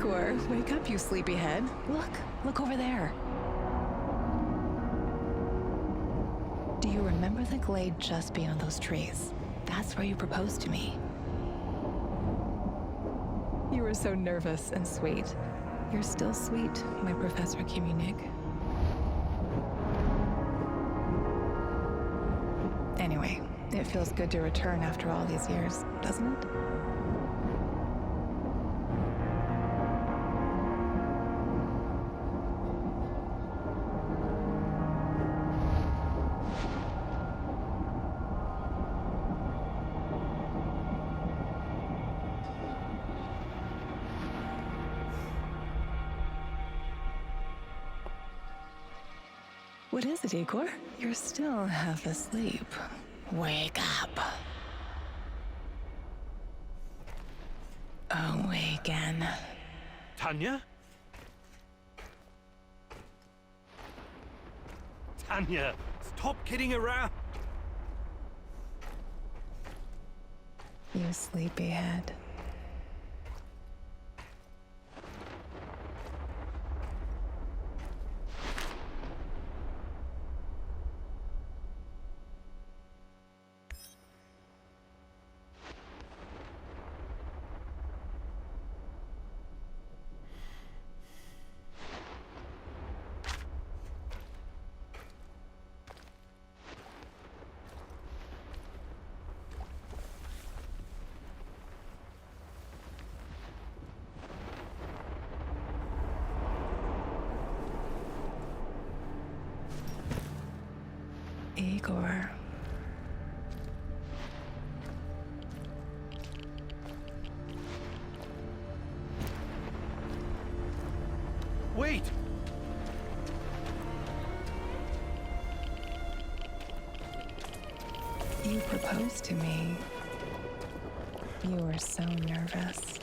Igor, wake up, you sleepyhead. Look over there. Do you remember the glade just beyond those trees? That's where you proposed to me. You were so nervous and sweet. You're still sweet, my Professor Communic. Anyway, it feels good to return after all these years, doesn't it? What is it, Igor? You're still half asleep. Wake up. Awaken. Tanya? Tanya, stop kidding around. You sleepyhead. Igor. Wait! You proposed to me. You were so nervous.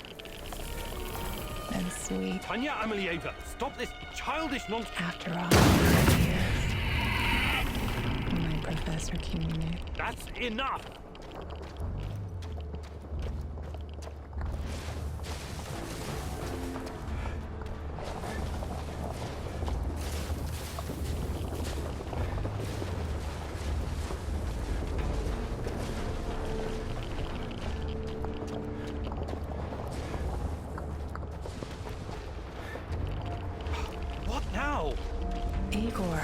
And sweet. Tanya Amelieva, stop this childish nonsense. After all these years. My Professor Communic. That's enough! What now? Igor.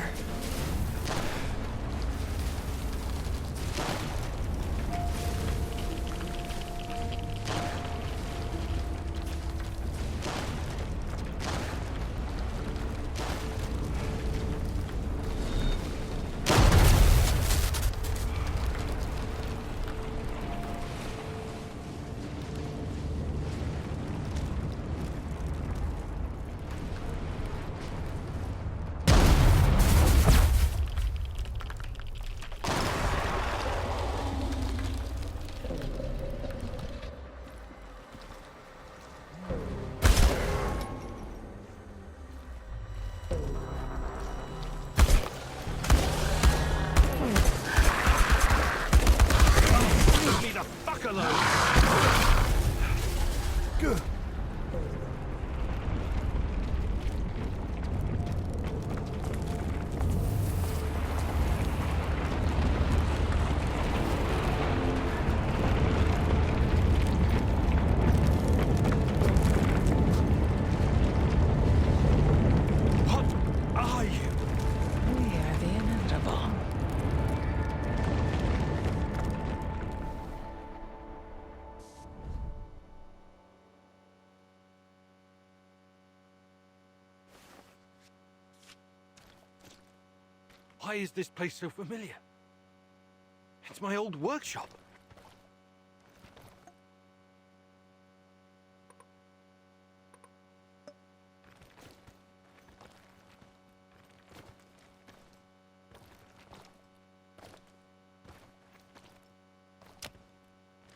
Leave me the fuck alone! Good. What are you? We are the inevitable. Why is this place so familiar? It's my old workshop.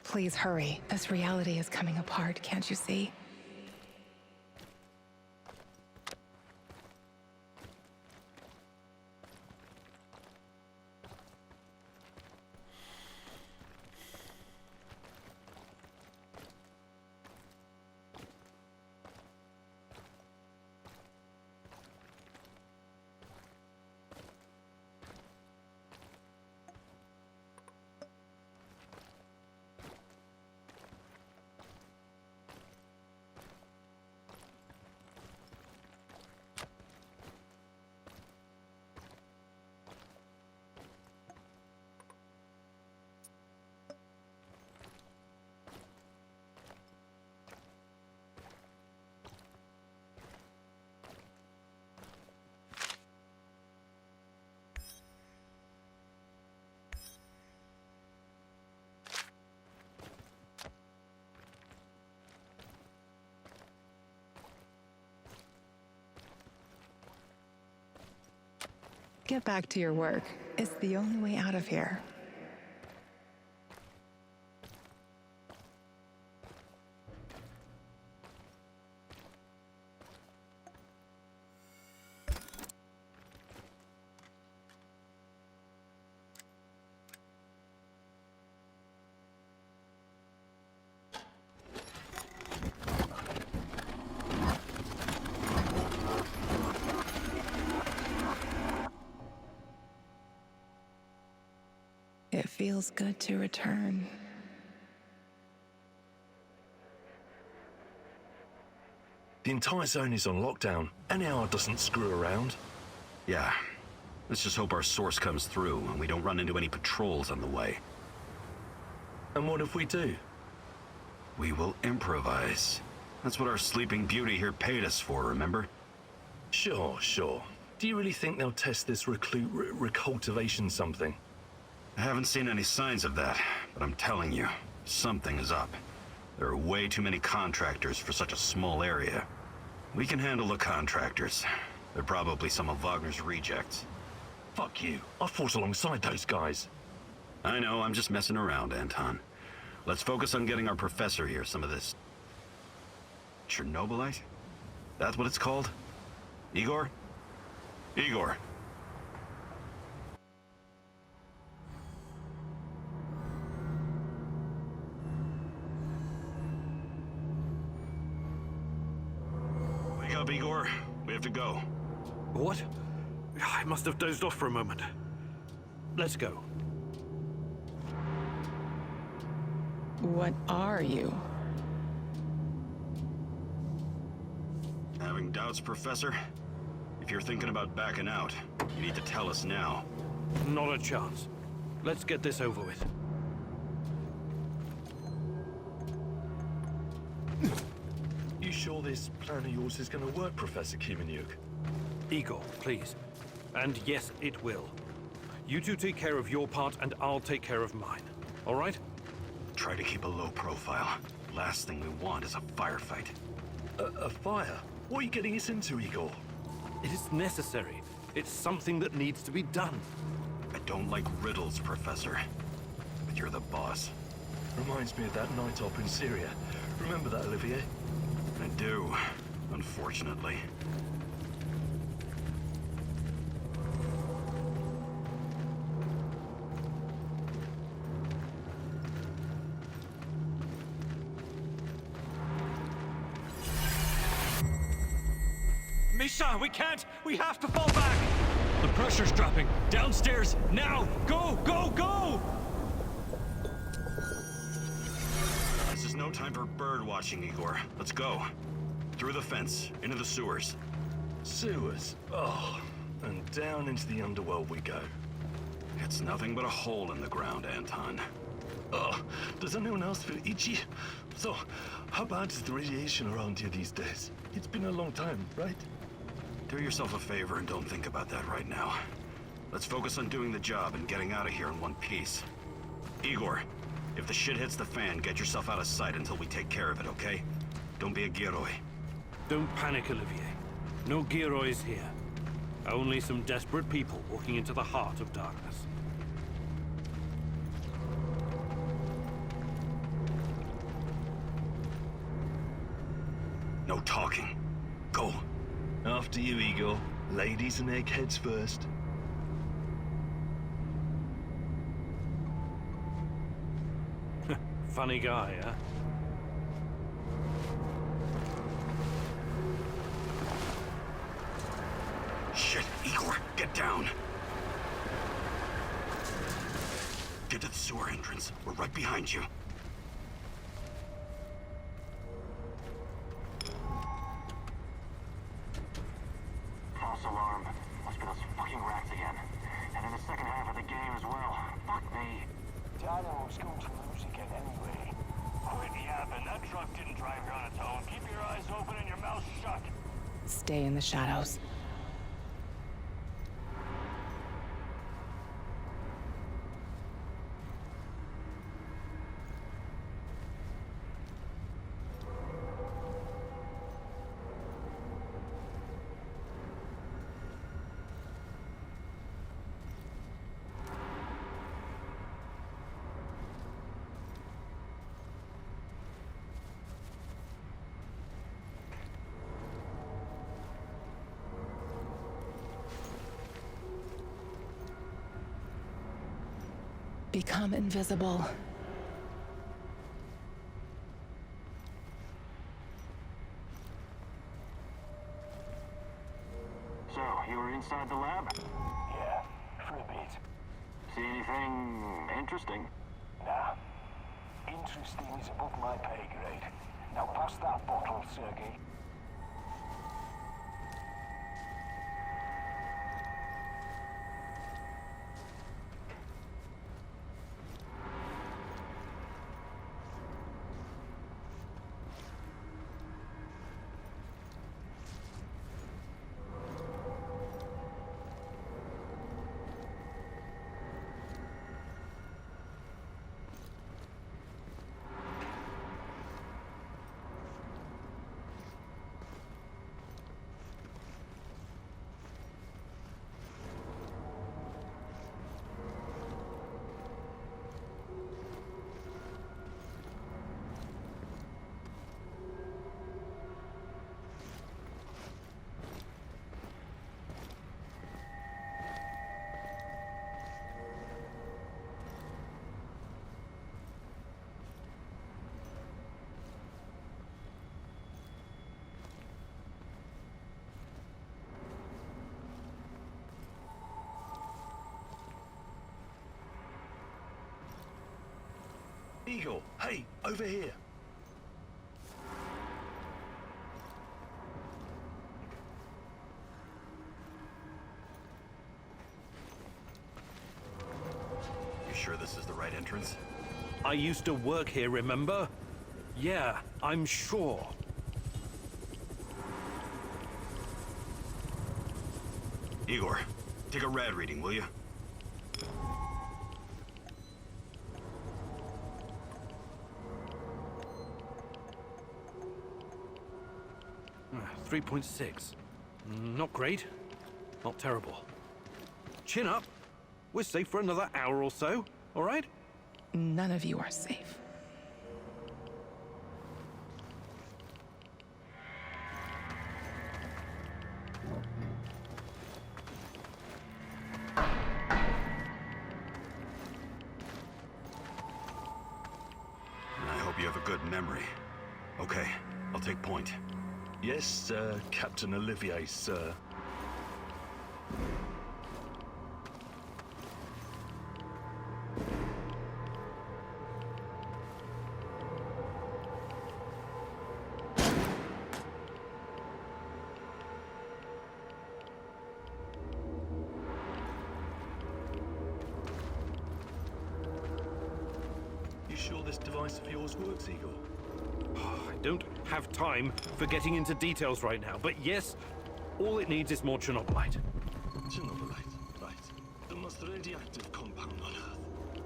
Please hurry. This reality is coming apart, can't you see? Get back to your work. It's the only way out of here. It feels good to return. The entire zone is on lockdown. NAR doesn't screw around. Yeah. Let's just hope our source comes through and we don't run into any patrols on the way. And what if we do? We will improvise. That's what our Sleeping Beauty here paid us for, remember? Sure. Do you really think they'll test this recultivation something? I haven't seen any signs of that, but I'm telling you, something is up. There are way too many contractors for such a small area. We can handle the contractors. They're probably some of Wagner's rejects. Fuck you. I fought alongside those guys. I know, I'm just messing around, Anton. Let's focus on getting our professor here some of this... Chernobylite? That's what it's called? Igor? Igor. Wake up, Igor. We have to go. What? I must have dozed off for a moment. Let's go. What are you? Having doubts, Professor? If you're thinking about backing out, you need to tell us now. Not a chance. Let's get this over with. You sure this plan of yours is gonna work, Professor Kimenyuk? Igor, please. And yes, it will. You two take care of your part, and I'll take care of mine. All right? Try to keep a low profile. Last thing we want is a firefight. A fire? What are you getting us into, Igor? It is necessary. It's something that needs to be done. I don't like riddles, Professor. But you're the boss. Reminds me of that night op in Syria. Remember that, Olivier? I do, unfortunately. Misha, we can't! We have to fall back! The pressure's dropping. Downstairs, now! Go, go, go! This is no time for bird watching, Igor. Let's go. Through the fence, into the sewers. Sewers? Oh, and down into the underworld we go. It's nothing but a hole in the ground, Anton. Oh, does anyone else feel itchy? So, how bad is the radiation around here these days? It's been a long time, right? Do yourself a favor and don't think about that right now. Let's focus on doing the job and getting out of here in one piece. Igor, if the shit hits the fan, get yourself out of sight until we take care of it, okay? Don't be a Gieroi. Don't panic, Olivier. No Giroids here. Only some desperate people walking into the heart of darkness. No talking. Go. After you, Igor. Ladies and eggheads first. Funny guy, huh? Shit, Igor, get down. Get to the sewer entrance. We're right behind you. False alarm. Must be those fucking rats again. And in the second half of the game as well. Fuck me. I know it's going to lose again anyway. Quit yapping. That truck didn't drive here on its own. Keep your eyes open and your mouth shut. Stay in the shadows. become invisible. So, you were inside the lab? Yeah, for a bit. See anything interesting? Nah. Interesting is above my pay grade. Now pass that bottle, Sergey. Igor, hey, over here. You sure this is the right entrance? I used to work here, remember? Yeah, I'm sure. Igor, take a rad reading, will you? 3.6. Not great. Not terrible. Chin up. We're safe for another hour or so, all right? None of you are safe. I hope you have a good memory. Okay, I'll take point. Yes, Captain Olivier, sir. You sure this device of yours works, Igor? I don't have time for getting into details right now, but yes, all it needs is more Chernobylite. Chernobylite, right. The most radioactive compound on Earth.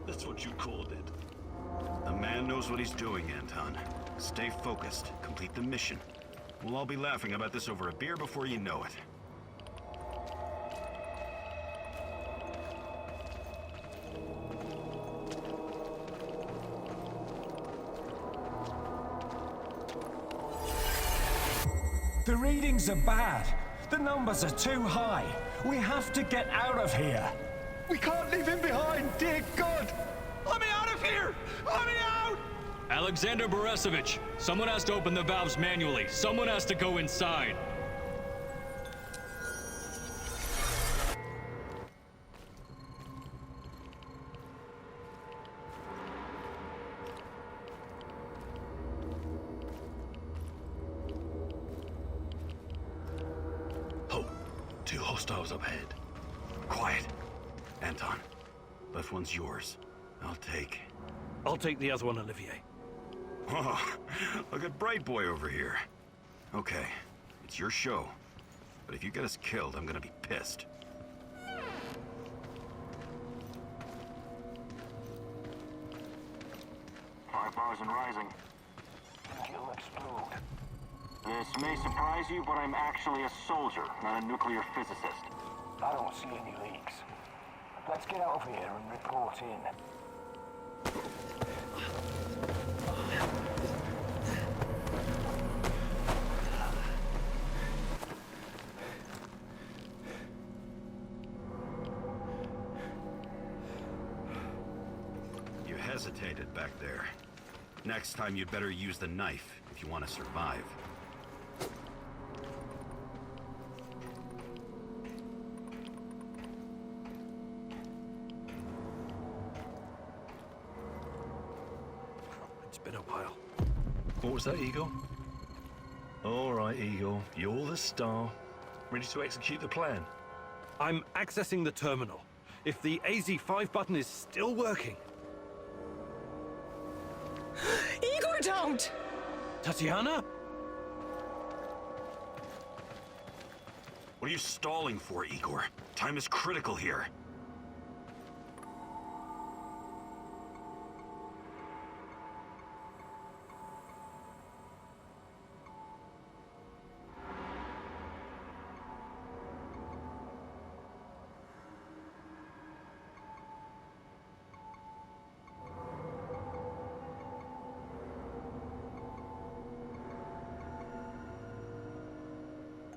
That's what you called it. The man knows what he's doing, Anton. Stay focused. Complete the mission. We'll all be laughing about this over a beer before you know it. The readings are bad. The numbers are too high. We have to get out of here. We can't leave him behind, dear God! Let me out of here! Let me out! Alexander Borisovich, someone has to open the valves manually. Someone has to go inside. Oh, two hostiles up ahead. Quiet. Anton, left one's yours. I'll take the other one, Olivier. Oh, look at Bright Boy over here. Okay, it's your show. But if you get us killed, I'm gonna be pissed. Five bars and rising. You'll explode. This may surprise you, but I'm actually a soldier, not a nuclear physicist. I don't see any leaks. Let's get out of here and report in. hesitated back there. Next time, you'd better use the knife if you want to survive. It's been a while. What was that, Igor? All right, Igor. You're the star. Ready to execute the plan? I'm accessing the terminal. If the AZ5 button is still working... Igor, don't! Tatiana? What are you stalling for, Igor? Time is critical here.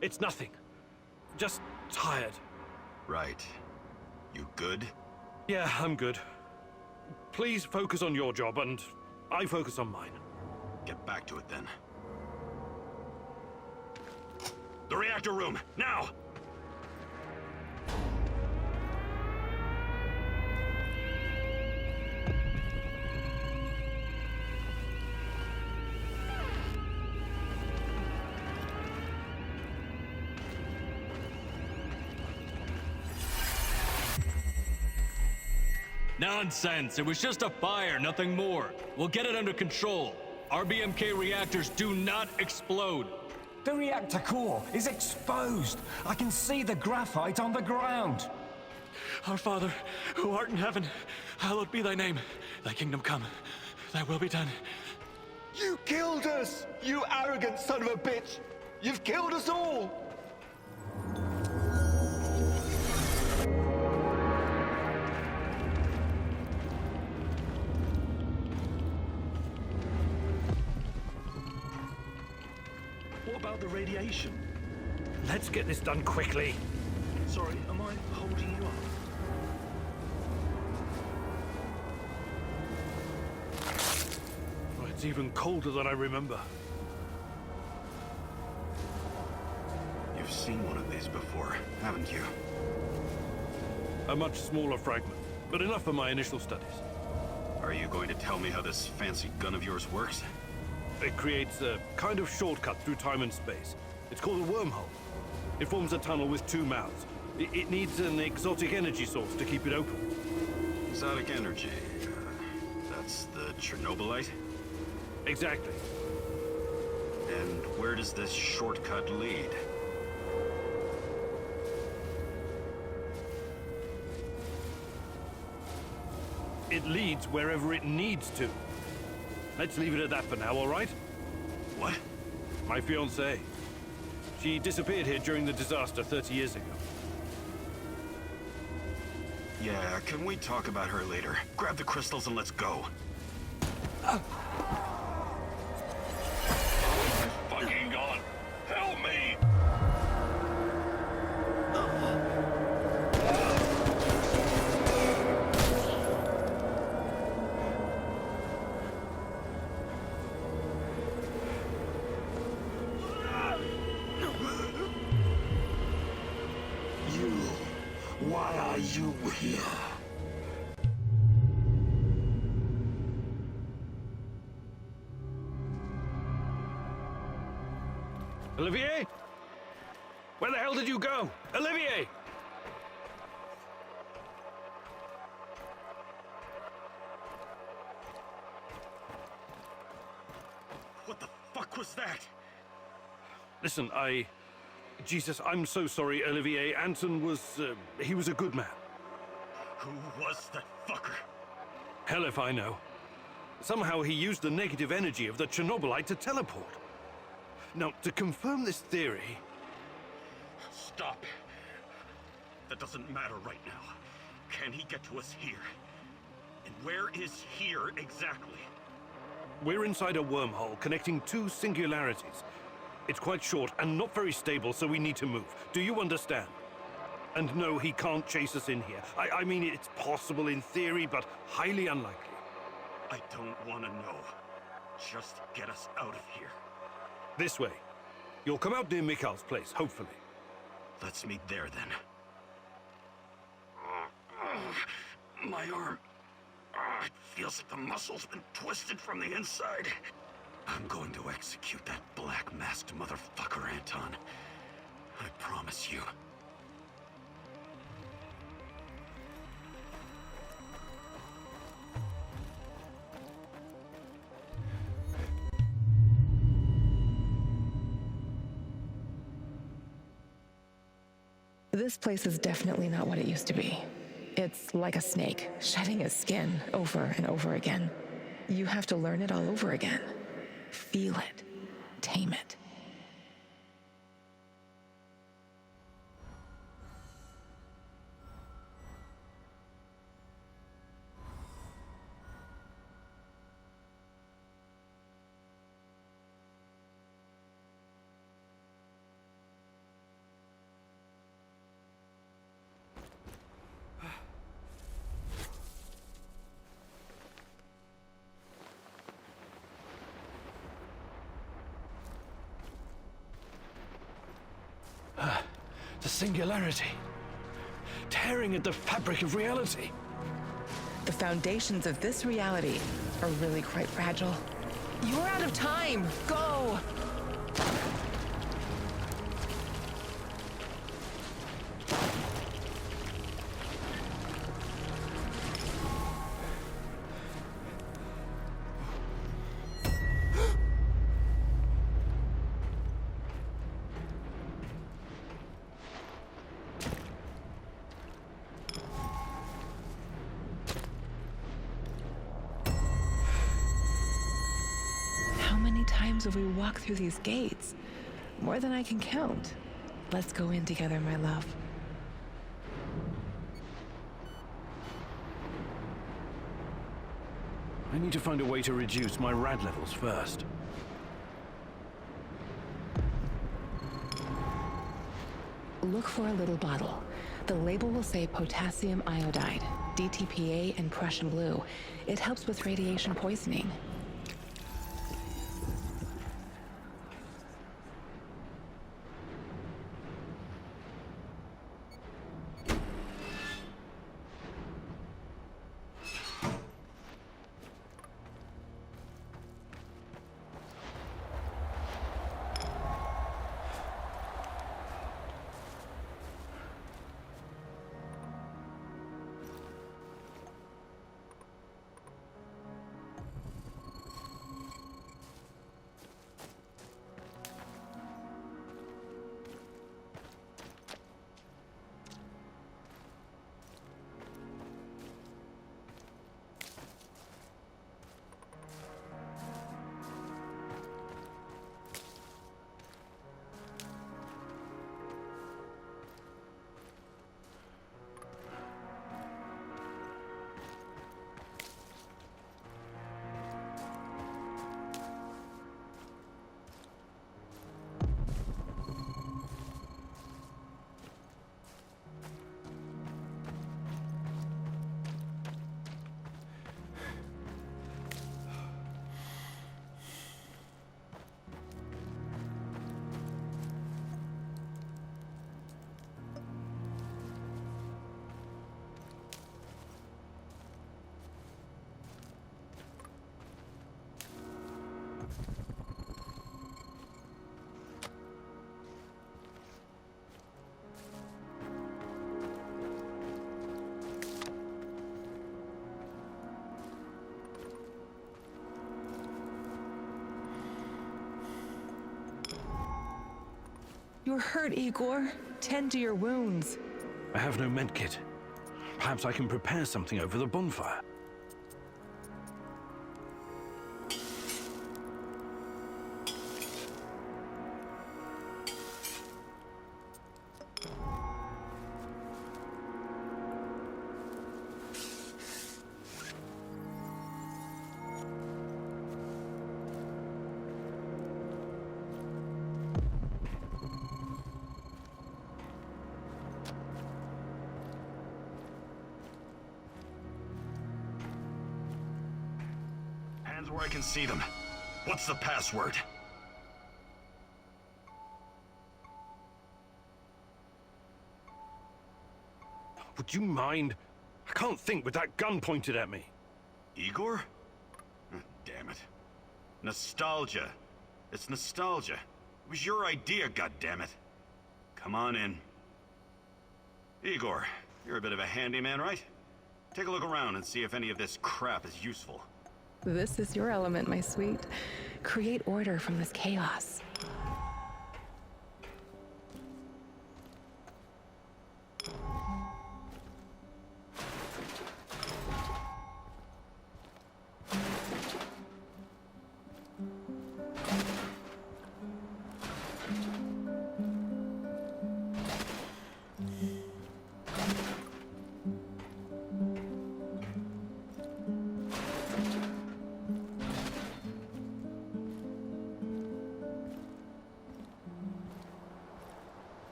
It's nothing. Just tired. Right. You good? Yeah, I'm good. Please focus on your job, and I focus on mine. Get back to it, then. The reactor room, now! Nonsense. It was just a fire, nothing more. We'll get it under control. RBMK reactors do not explode. The reactor core is exposed. I can see the graphite on the ground. Our Father, who art in heaven, hallowed be thy name. Thy kingdom come. Thy will be done. You killed us! You arrogant son of a bitch! You've killed us all! What about the radiation? Let's get this done quickly. Sorry, am I holding you up? Oh, it's even colder than I remember. You've seen one of these before, haven't you? A much smaller fragment, but enough for my initial studies. Are you going to tell me how this fancy gun of yours works? It creates a kind of shortcut through time and space. It's called a wormhole. It forms a tunnel with two mouths. It needs an exotic energy source to keep it open. Exotic energy. That's the Chernobylite? Exactly. And where does this shortcut lead? It leads wherever it needs to. Let's leave it at that for now, all right? What? My fiancée. She disappeared here during the disaster 30 years ago. Yeah, can we talk about her later? Grab the crystals and let's go. Fucking God! Help me! Why are you here? Olivier? Where the hell did you go? Olivier! What the fuck was that? Listen, Jesus, I'm so sorry, Olivier. Anton was, he was a good man. Who was that fucker? Hell if I know. Somehow he used the negative energy of the Chernobylite to teleport. Now, to confirm this theory... Stop. That doesn't matter right now. Can he get to us here? And where is here exactly? We're inside a wormhole connecting two singularities. It's quite short and not very stable, so we need to move. Do you understand? And no, he can't chase us in here. I mean, it's possible in theory, but highly unlikely. I don't want to know. Just get us out of here. This way. You'll come out near Mikhail's place, hopefully. Let's meet there, then. My arm. It feels like the muscle's been twisted from the inside. I'm going to execute that black-masked motherfucker, Anton. I promise you. This place is definitely not what it used to be. It's like a snake, shedding its skin over and over again. You have to learn it all over again. Feel it. Tame it. The singularity. Tearing at the fabric of reality. The foundations of this reality are really quite fragile. You're out of time! Go! How many times have we walked through these gates? More than I can count. Let's go in together, my love. I need to find a way to reduce my rad levels first. Look for a little bottle. The label will say potassium iodide, DTPA, and Prussian blue. It helps with radiation poisoning. You're hurt, Igor. Tend to your wounds. I have no medkit. Perhaps I can prepare something over the bonfire. hands where I can see them. What's the password? Would you mind? I can't think with that gun pointed at me. Igor? Damn it. Nostalgia. It's nostalgia. It was your idea, goddammit. Come on in. Igor, you're a bit of a handyman, right? Take a look around and see if any of this crap is useful. This is your element, my sweet. Create order from this chaos.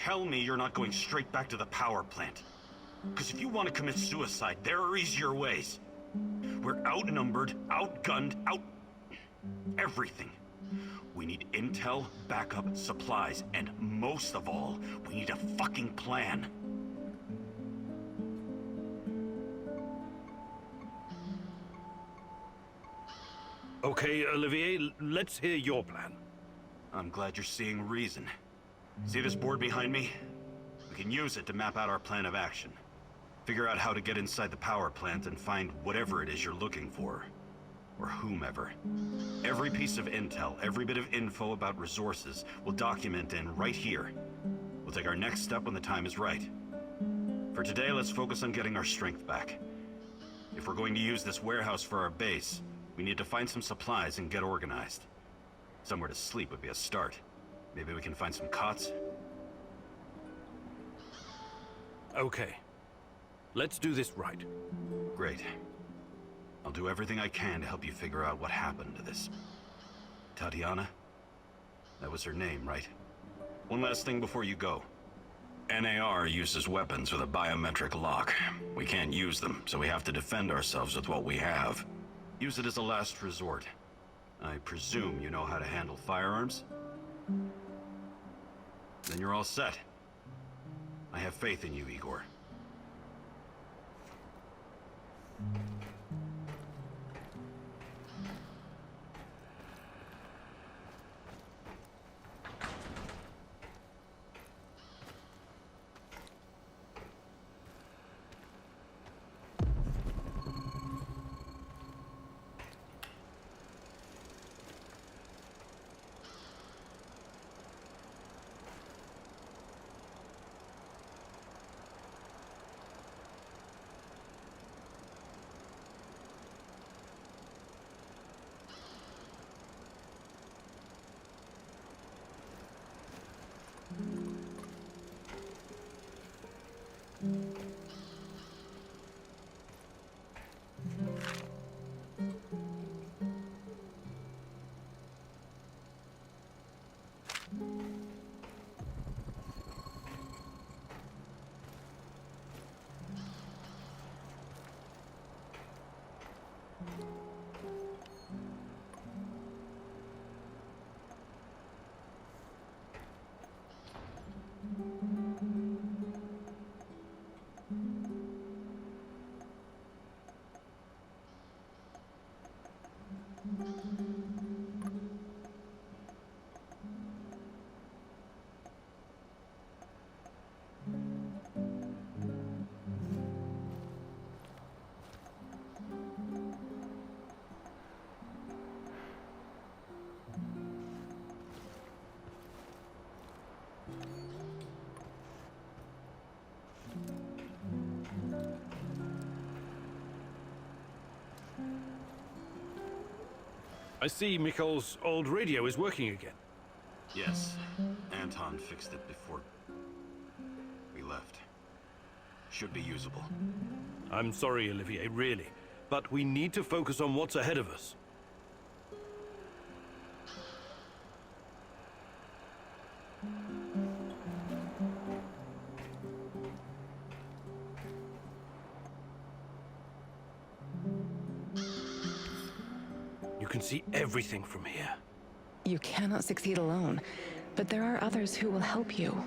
Tell me you're not going straight back to the power plant. Because if you want to commit suicide, there are easier ways. We're outnumbered, outgunned, everything. We need intel, backup, supplies, and most of all, we need a fucking plan. Okay, Olivier, let's hear your plan. I'm glad you're seeing reason. See this board behind me? We can use it to map out our plan of action. Figure out how to get inside the power plant and find whatever it is you're looking for. Or whomever. Every piece of intel, every bit of info about resources, we'll document in right here. We'll take our next step when the time is right. For today, let's focus on getting our strength back. If we're going to use this warehouse for our base, we need to find some supplies and get organized. Somewhere to sleep would be a start. Maybe we can find some cots? Okay. Let's do this right. Great. I'll do everything I can to help you figure out what happened to this... Tatiana? That was her name, right? One last thing before you go. S.T.A.L.K.E.R uses weapons with a biometric lock. We can't use them, so we have to defend ourselves with what we have. Use it as a last resort. I presume you know how to handle firearms? Then you're all set. I have faith in you, Igor. I see Mikhail's old radio is working again. Yes, Anton fixed it before we left. Should be usable. I'm sorry, Olivier, really. But we need to focus on what's ahead of us. You can see everything from here. You cannot succeed alone, but there are others who will help you.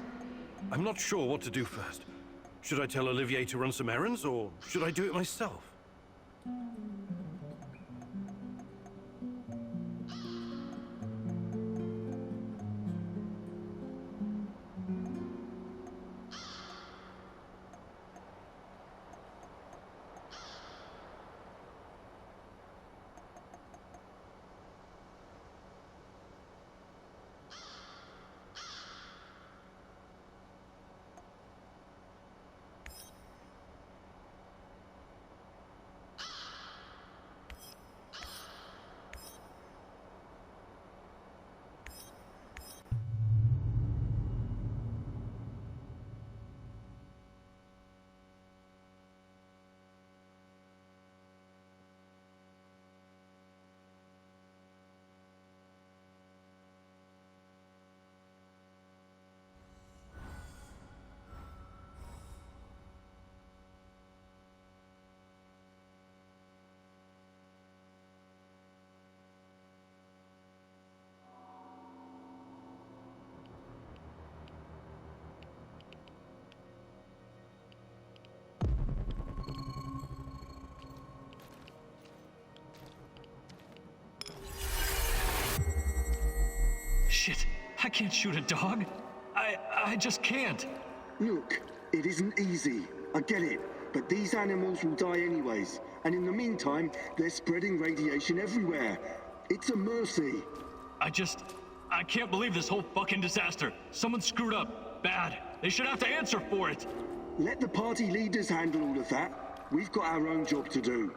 I'm not sure what to do first. Should I tell Olivier to run some errands, or should I do it myself? Shit, I can't shoot a dog. I just can't. Look, it isn't easy. I get it. But these animals will die anyways. And in the meantime, they're spreading radiation everywhere. It's a mercy. I can't believe this whole fucking disaster. Someone screwed up. Bad. They should have to answer for it. Let the party leaders handle all of that. We've got our own job to do.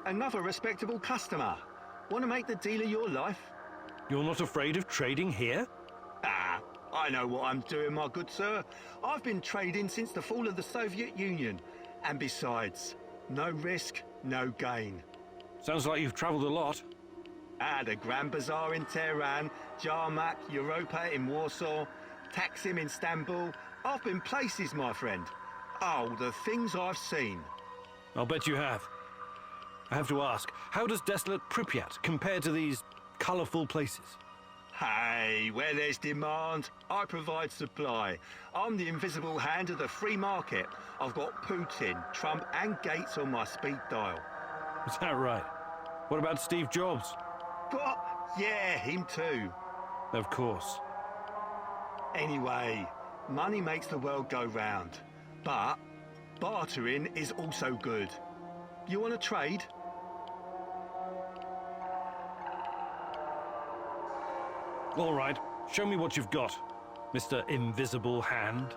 Another respectable customer. Want to make the deal of your life? You're not afraid of trading here? Ah, I know what I'm doing, my good sir. I've been trading since the fall of the Soviet Union. And besides, no risk, no gain. Sounds like you've traveled a lot. The Grand Bazaar in Tehran, Jarmak, Europa in Warsaw, Taksim in Istanbul. I've been places, my friend. Oh, the things I've seen. I'll bet you have. I have to ask, how does desolate Pripyat compare to these colourful places? Hey, where there's demand, I provide supply. I'm the invisible hand of the free market. I've got Putin, Trump and Gates on my speed dial. Is that right? What about Steve Jobs? What? Yeah, him too. Of course. Anyway, money makes the world go round. But bartering is also good. You want to trade? All right, show me what you've got, Mr. Invisible Hand.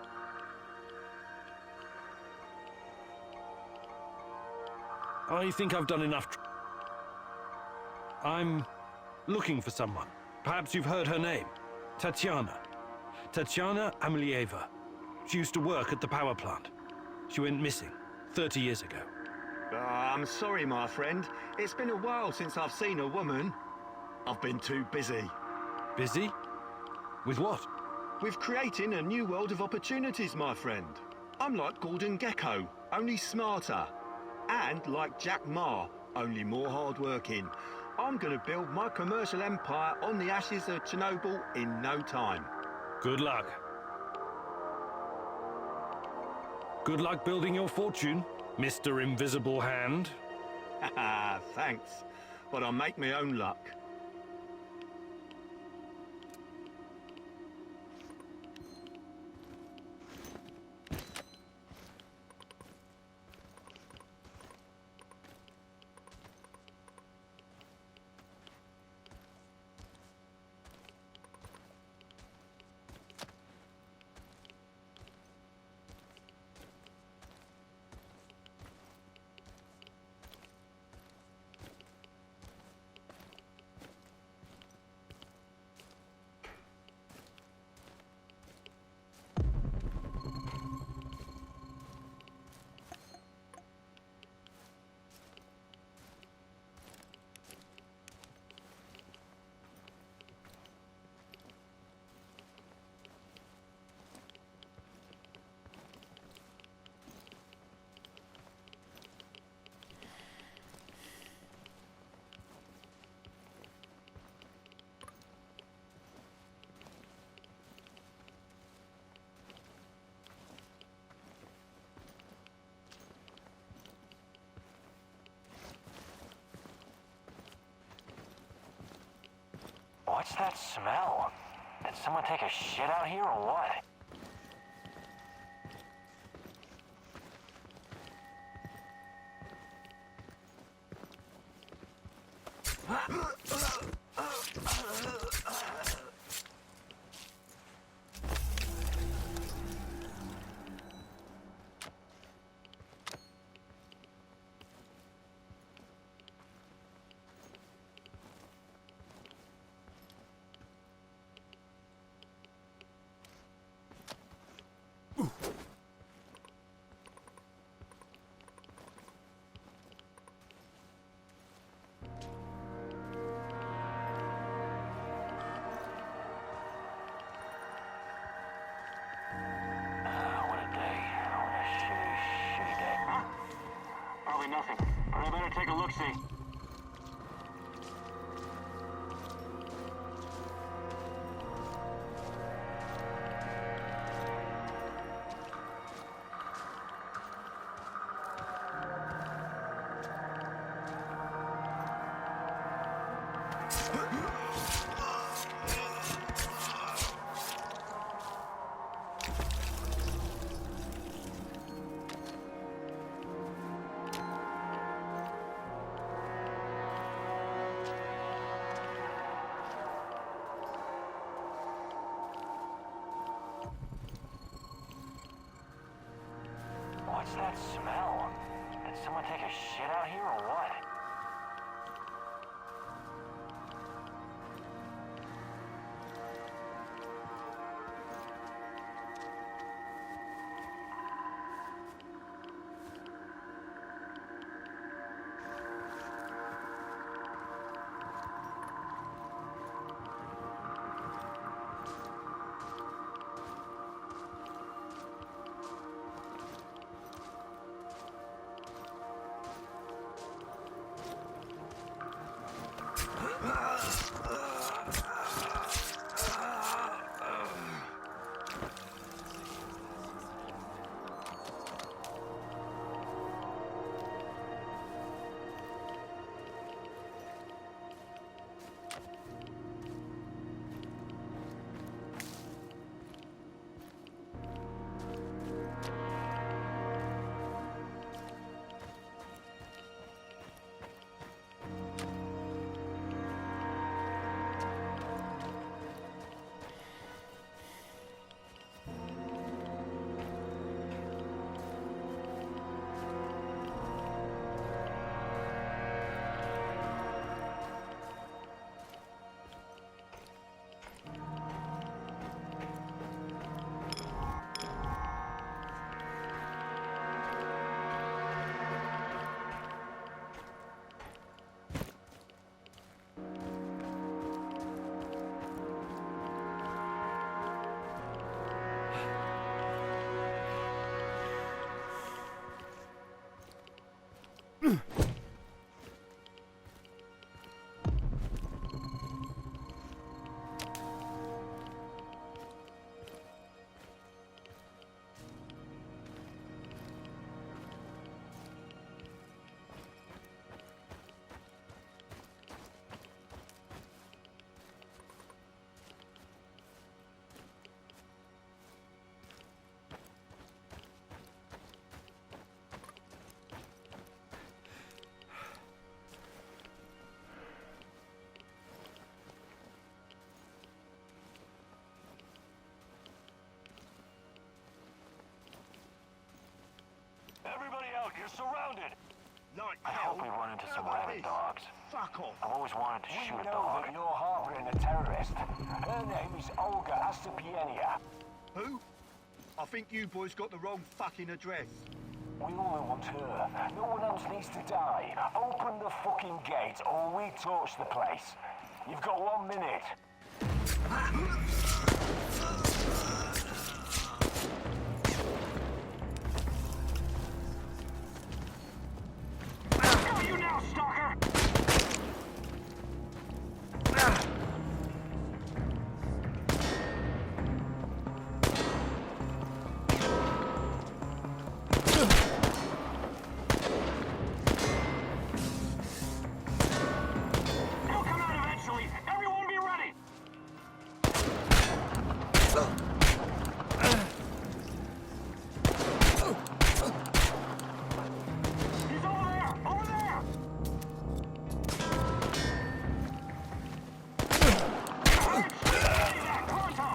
I think I've done enough. I'm looking for someone. Perhaps you've heard her name. Tatiana. Tatiana Amelieva. She used to work at the power plant. She went missing 30 years ago. I'm sorry, my friend. It's been a while since I've seen a woman. I've been too busy. Busy? With what? With creating a new world of opportunities, my friend. I'm like Gordon Gecko, only smarter. And like Jack Ma, only more hardworking. I'm gonna build my commercial empire on the ashes of Chernobyl in no time. Good luck. Good luck building your fortune, Mr. Invisible Hand. Haha, thanks. But I'll make my own luck. What's that smell? Did someone take a shit out here or what? Probably nothing, but I better take a look-see. What's that smell? Did someone take a shit out here or what? out. You're surrounded. Like I hell. hope we run into some How about rabid this? dogs. Fuck off. I've always wanted to shoot a We know dog. that you're harboring a terrorist. Her name is Olga S.T.A.L.K.E.R. Who? I think you boys got the wrong fucking address. We all want her. No one else needs to die. Open the fucking gate or we torch the place. You've got 1 minute. Screw you now, stalker! He'll come out eventually. Everyone be ready. He's over there! Over there! Pronto!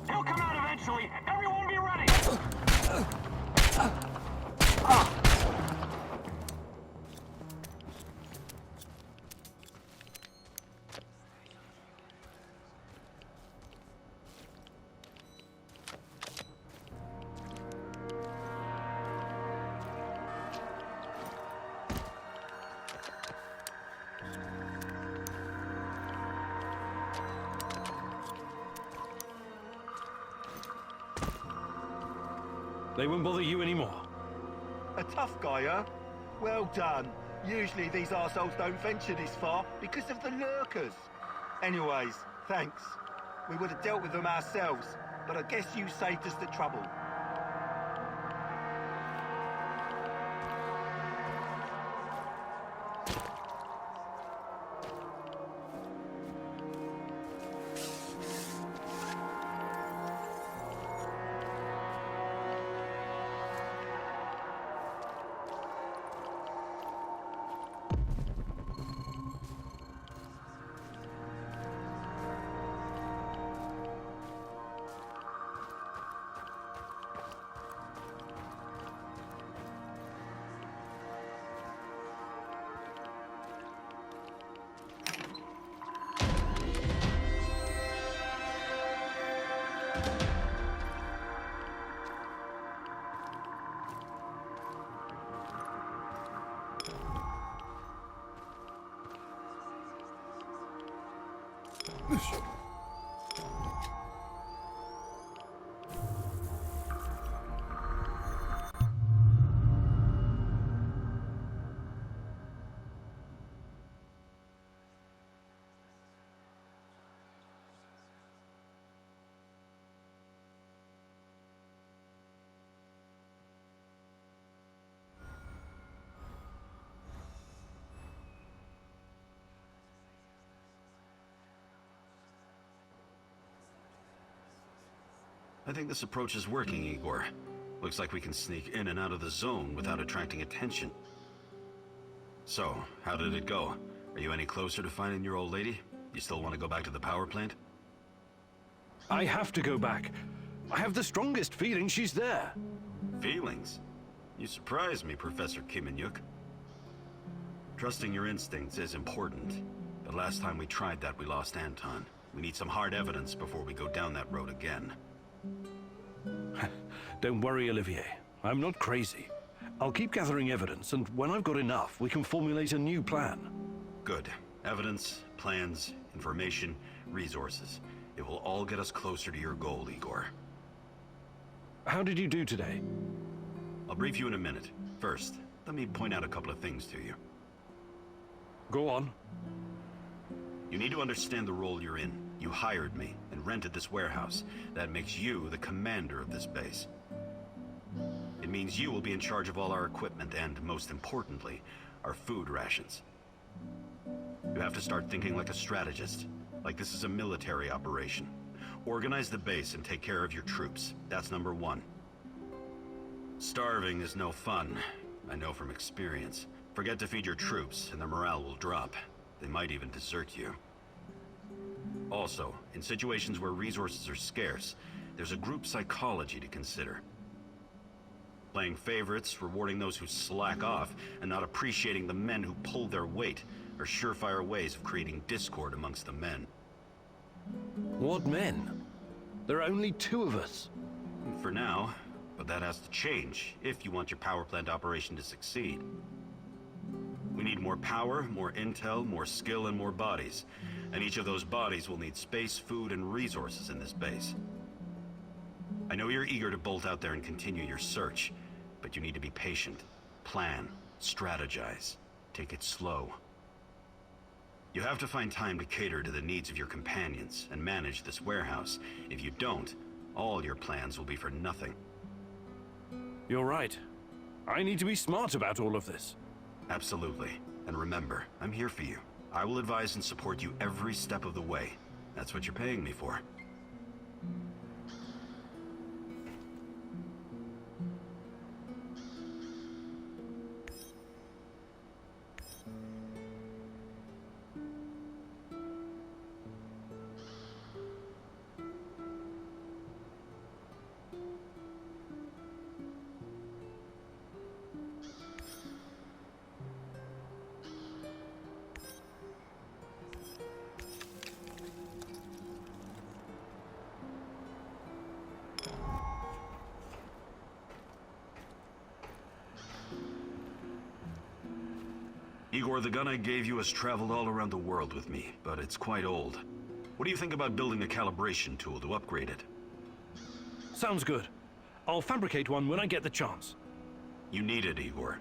He'll come out eventually. Everyone be ready. They won't bother you anymore. A tough guy, huh? Well done. Usually these arseholes don't venture this far because of the lurkers. Anyways, thanks. We would have dealt with them ourselves, but I guess you saved us the trouble. I think this approach is working, Igor. Looks like we can sneak in and out of the zone without attracting attention. So, how did it go? Are you any closer to finding your old lady? You still want to go back to the power plant? I have to go back. I have the strongest feeling she's there. Feelings? You surprise me, Professor Kimanyuk. Trusting your instincts is important, but last time we tried that, we lost Anton. We need some hard evidence before we go down that road again. Don't worry, Olivier. I'm not crazy. I'll keep gathering evidence, and when I've got enough, we can formulate a new plan. Good. Evidence, plans, information, resources. It will all get us closer to your goal, Igor. How did you do today? I'll brief you in a minute. First, let me point out a couple of things to you. Go on. You need to understand the role you're in. You hired me and rented this warehouse. That makes you the commander of this base. It means you will be in charge of all our equipment and, most importantly, our food rations. You have to start thinking like a strategist, like this is a military operation. Organize the base and take care of your troops. That's number one. Starving is no fun. I know from experience. Forget to feed your troops and their morale will drop. They might even desert you. Also, in situations where resources are scarce, there's a group psychology to consider. Playing favorites, rewarding those who slack off, and not appreciating the men who pull their weight are surefire ways of creating discord amongst the men. What men? There are only 2 of us. For now, but that has to change if you want your power plant operation to succeed. We need more power, more intel, more skill, and more bodies. And each of those bodies will need space, food, and resources in this base. I know you're eager to bolt out there and continue your search, but you need to be patient, plan, strategize, take it slow. You have to find time to cater to the needs of your companions and manage this warehouse. If you don't, all your plans will be for nothing. You're right. I need to be smart about all of this. Absolutely. And remember, I'm here for you. I will advise and support you every step of the way. That's what you're paying me for. Igor, the gun I gave you has traveled all around the world with me, but it's quite old. What do you think about building a calibration tool to upgrade it? Sounds good. I'll fabricate one when I get the chance. You need it, Igor.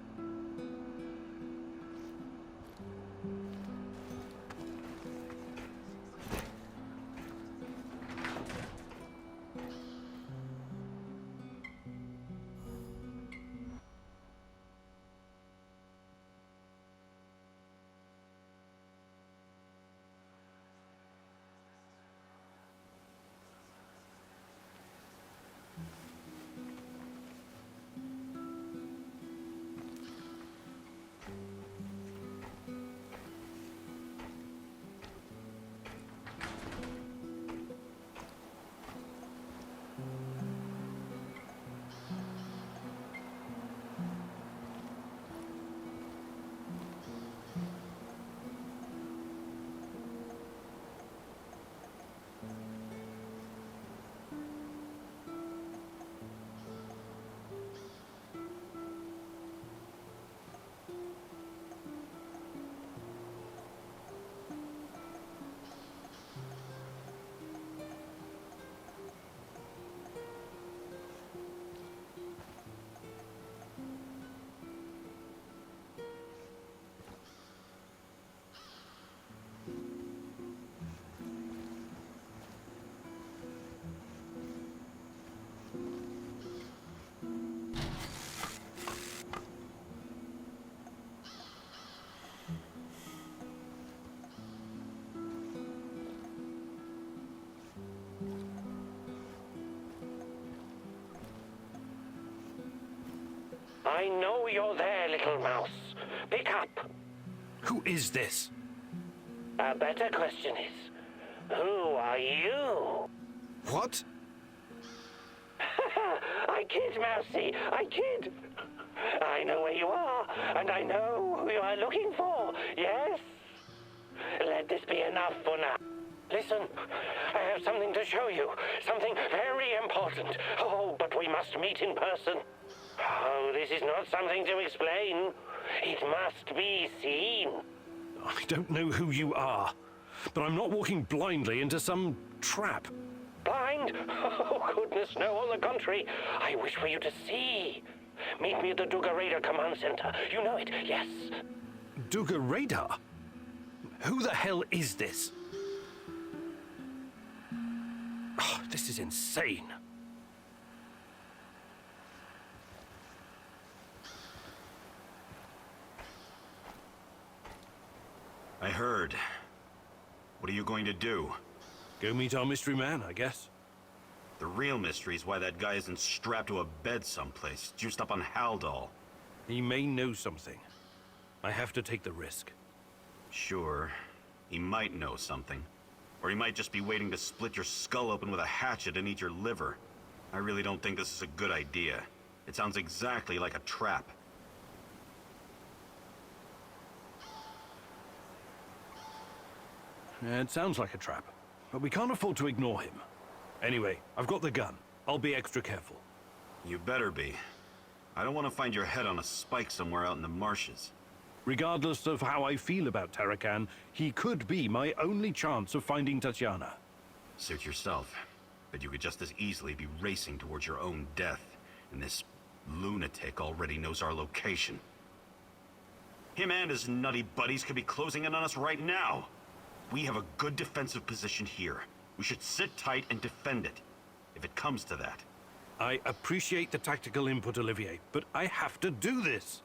I know you're there, little mouse. Pick up. Who is this? A better question is, who are you? What? I kid, Mousy, I kid. I know where you are, and I know who you are looking for, yes? Let this be enough for now. Listen, I have something to show you, something very important. Oh, but we must meet in person. Oh, this is not something to explain. It must be seen. I don't know who you are, but I'm not walking blindly into some trap. Blind? Oh, goodness, no, on the contrary. I wish for you to see. Meet me at the Duga Radar Command Center. You know it, yes. Duga Radar? Who the hell is this? Oh, this is insane. I heard. What are you going to do? Go meet our mystery man, I guess. The real mystery is why that guy isn't strapped to a bed someplace, juiced up on Haldol. He may know something. I have to take the risk. Sure. He might know something. Or he might just be waiting to split your skull open with a hatchet and eat your liver. I really don't think this is a good idea. It sounds exactly like a trap. It sounds like a trap, but we can't afford to ignore him. Anyway, I've got the gun. I'll be extra careful. You better be. I don't want to find your head on a spike somewhere out in the marshes. Regardless of how I feel about Tarakan, he could be my only chance of finding Tatiana. Suit yourself. But you could just as easily be racing towards your own death, and this lunatic already knows our location. Him and his nutty buddies could be closing in on us right now. We have a good defensive position here. We should sit tight and defend it, if it comes to that. I appreciate the tactical input, Olivier, but I have to do this.